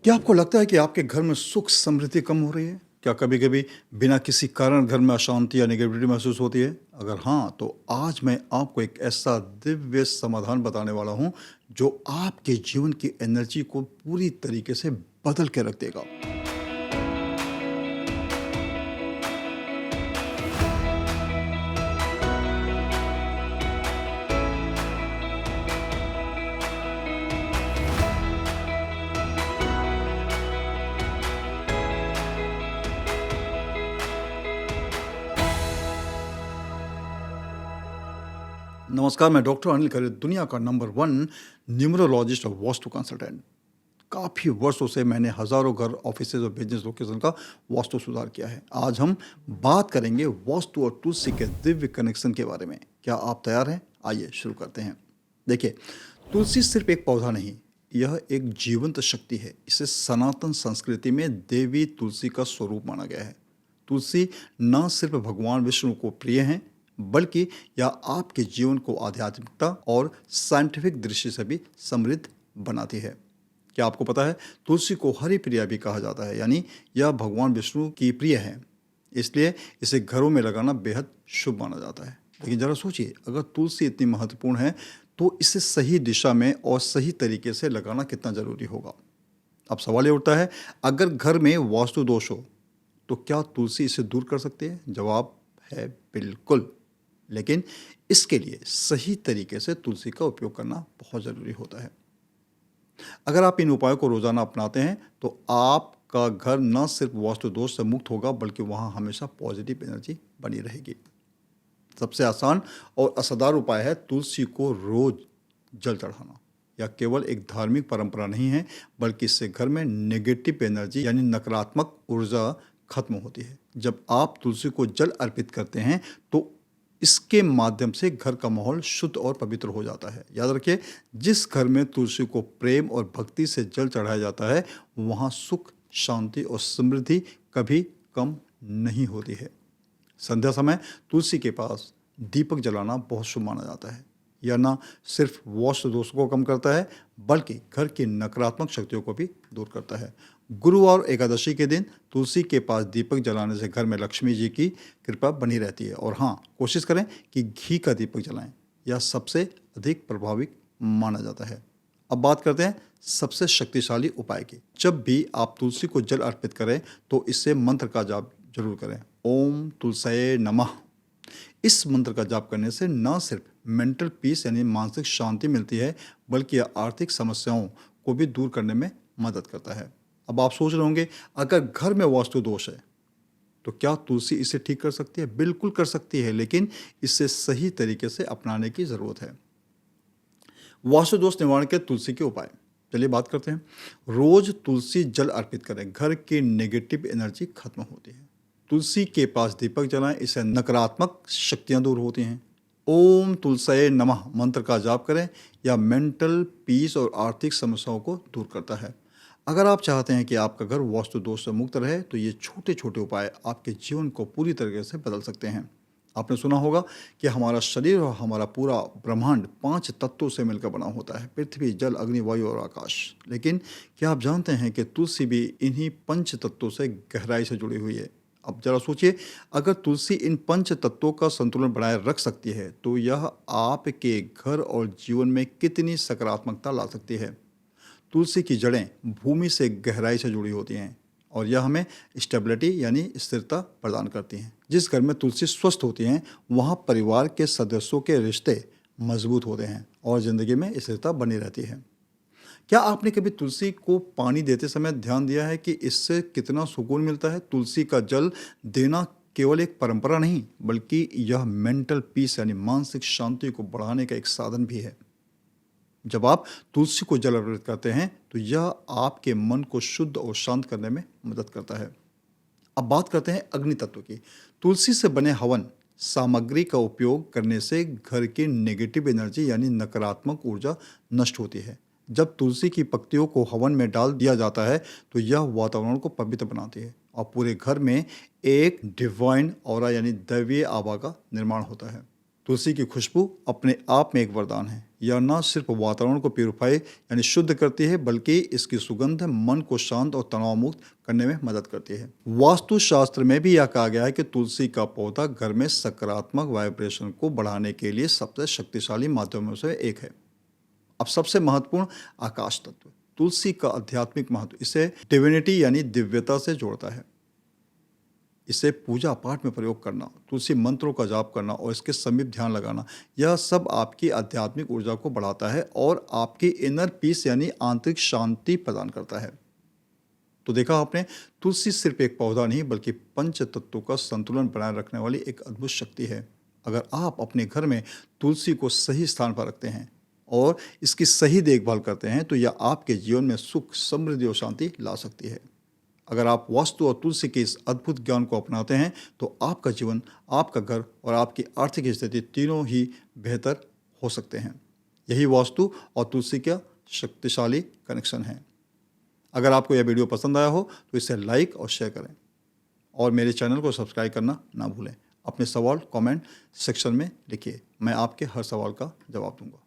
क्या आपको लगता है कि आपके घर में सुख समृद्धि कम हो रही है? क्या कभी-कभी बिना किसी कारण घर में अशांति या नेगेटिविटी महसूस होती है? अगर हाँ, तो आज मैं आपको एक ऐसा दिव्य समाधान बताने वाला हूँ, जो आपके जीवन की एनर्जी को पूरी तरीके से बदल के रख देगा। नमस्कार, मैं डॉक्टर अनिल खरे, दुनिया का नंबर 1 न्यूमरोलॉजिस्ट और वास्तु कंसल्टेंट। काफ़ी वर्षों से मैंने हज़ारों घर, ऑफिसेज़ और बिज़नेस लोकेशन का वास्तु सुधार किया है। आज हम बात करेंगे वास्तु और तुलसी के दिव्य कनेक्शन के बारे में। क्या आप तैयार हैं? आइए शुरू करते हैं। देखिए, तुलसी सिर्फ एक पौधा नहीं, यह एक जीवंत शक्ति है। इसे सनातन संस्कृति में देवी तुलसी का स्वरूप माना गया है। तुलसी न सिर्फ भगवान विष्णु को प्रिय हैं, बल्कि यह आपके जीवन को आध्यात्मिकता और साइंटिफिक दृष्टि से भी समृद्ध बनाती है। क्या आपको पता है, तुलसी को हरि प्रिया भी कहा जाता है, यानी यह भगवान विष्णु की प्रिय है। इसलिए इसे घरों में लगाना बेहद शुभ माना जाता है। लेकिन जरा सोचिए, अगर तुलसी इतनी महत्वपूर्ण है, तो इसे सही दिशा में और सही तरीके से लगाना कितना जरूरी होगा। अब सवाल ये उठता है, अगर घर में वास्तु दोष हो, तो क्या तुलसी इसे दूर कर सकती है? जवाब है बिल्कुल। लेकिन इसके लिए सही तरीके से तुलसी का उपयोग करना बहुत ज़रूरी होता है। अगर आप इन उपायों को रोज़ाना अपनाते हैं, तो आपका घर न सिर्फ वास्तु दोष से मुक्त होगा, बल्कि वहाँ हमेशा पॉजिटिव एनर्जी बनी रहेगी। सबसे आसान और असरदार उपाय है तुलसी को रोज़ जल चढ़ाना। यह केवल एक धार्मिक परंपरा नहीं है, बल्कि इससे घर में नेगेटिव एनर्जी यानी नकारात्मक ऊर्जा खत्म होती है। जब आप तुलसी को जल अर्पित करते हैं, तो इसके माध्यम से घर का माहौल शुद्ध और पवित्र हो जाता है। याद रखिए, जिस घर में तुलसी को प्रेम और भक्ति से जल चढ़ाया जाता है, वहाँ सुख, शांति और समृद्धि कभी कम नहीं होती है। संध्या समय तुलसी के पास दीपक जलाना बहुत शुभ माना जाता है। यह न सिर्फ वास्तु दोषों को कम करता है, बल्कि घर की नकारात्मक शक्तियों को भी दूर करता है। गुरुवार और एकादशी के दिन तुलसी के पास दीपक जलाने से घर में लक्ष्मी जी की कृपा बनी रहती है। और हाँ, कोशिश करें कि घी का दीपक जलाएं। यह सबसे अधिक प्रभावी माना जाता है। अब बात करते हैं सबसे शक्तिशाली उपाय की। जब भी आप तुलसी को जल अर्पित करें, तो इससे मंत्र का जाप जरूर करें। ओम तुलसये नमः। इस मंत्र का जाप करने से न सिर्फ मेंटल पीस यानी मानसिक शांति मिलती है, बल्कि यह आर्थिक समस्याओं को भी दूर करने में मदद करता है। अब आप सोच रहे होंगे, अगर घर में वास्तु दोष है, तो क्या तुलसी इसे ठीक कर सकती है? बिल्कुल कर सकती है, लेकिन इसे सही तरीके से अपनाने की जरूरत है। वास्तु दोष निवारण के तुलसी के उपाय, चलिए बात करते हैं। रोज तुलसी जल अर्पित करें, घर की नेगेटिव एनर्जी खत्म होती है। तुलसी के पास दीपक जलाएं, इससे नकारात्मक शक्तियां दूर होती हैं। ओम तुलसये नमः मंत्र का जाप करें, यह मेंटल पीस और आर्थिक समस्याओं को दूर करता है। अगर आप चाहते हैं कि आपका घर वास्तु दोष से मुक्त रहे, तो ये छोटे छोटे उपाय आपके जीवन को पूरी तरीके से बदल सकते हैं। आपने सुना होगा कि हमारा शरीर और हमारा पूरा ब्रह्मांड 5 तत्वों से मिलकर बना होता है: पृथ्वी, जल, अग्नि, वायु और आकाश। लेकिन क्या आप जानते हैं कि तुलसी भी इन्हीं 5 तत्वों से गहराई से जुड़ी हुई है? अब जरा सोचिए, अगर तुलसी इन 5 तत्वों का संतुलन बनाए रख सकती है, तो यह आपके घर और जीवन में कितनी सकारात्मकता ला सकती है। तुलसी की जड़ें भूमि से गहराई से जुड़ी होती हैं, और यह हमें स्टेबिलिटी यानी स्थिरता प्रदान करती हैं। जिस घर में तुलसी स्वस्थ होती हैं, वहाँ परिवार के सदस्यों के रिश्ते मजबूत होते हैं और ज़िंदगी में स्थिरता बनी रहती है। क्या आपने कभी तुलसी को पानी देते समय ध्यान दिया है कि इससे कितना सुकून मिलता है? तुलसी का जल देना केवल एक परंपरा नहीं, बल्कि यह मेंटल पीस यानी मानसिक शांति को बढ़ाने का एक साधन भी है। जब आप तुलसी को जल अर्पित करते हैं, तो यह आपके मन को शुद्ध और शांत करने में मदद करता है। अब बात करते हैं अग्नि तत्व की। तुलसी से बने हवन सामग्री का उपयोग करने से घर की नेगेटिव एनर्जी यानी नकारात्मक ऊर्जा नष्ट होती है। जब तुलसी की पत्तियों को हवन में डाल दिया जाता है, तो यह वातावरण को पवित्र बनाती है और पूरे घर में एक डिवाइन ऑरा यानी दैवीय आभा का निर्माण होता है। तुलसी की खुशबू अपने आप में एक वरदान है। यह न सिर्फ वातावरण को प्यूरिफाई यानी शुद्ध करती है, बल्कि इसकी सुगंध मन को शांत और तनाव मुक्त करने में मदद करती है। वास्तुशास्त्र में भी यह कहा गया है कि तुलसी का पौधा घर में सकारात्मक वाइब्रेशन को बढ़ाने के लिए सबसे शक्तिशाली माध्यमों से एक है। अब सबसे महत्वपूर्ण, आकाश तत्व। तुलसी का आध्यात्मिक महत्व इसे डिविनिटी यानी दिव्यता से जोड़ता है। इसे पूजा पाठ में प्रयोग करना, तुलसी मंत्रों का जाप करना और इसके समीप ध्यान लगाना, यह सब आपकी आध्यात्मिक ऊर्जा को बढ़ाता है और आपकी इनर पीस यानी आंतरिक शांति प्रदान करता है। तो देखा आपने, तुलसी सिर्फ एक पौधा नहीं बल्कि पंच तत्वों का संतुलन बनाए रखने वाली एक अद्भुत शक्ति है। अगर आप अपने घर में तुलसी को सही स्थान पर रखते हैं और इसकी सही देखभाल करते हैं तो यह आपके जीवन में सुख, समृद्धि और शांति ला सकती है। अगर आप वास्तु और तुलसी के इस अद्भुत ज्ञान को अपनाते हैं तो आपका जीवन, आपका घर और आपकी आर्थिक स्थिति तीनों ही बेहतर हो सकते हैं। यही वास्तु और तुलसी का शक्तिशाली कनेक्शन है। अगर आपको यह वीडियो पसंद आया हो तो इसे लाइक और शेयर करें और मेरे चैनल को सब्सक्राइब करना ना भूलें। अपने सवाल कमेंट सेक्शन में लिखिए, मैं आपके हर सवाल का जवाब दूंगा।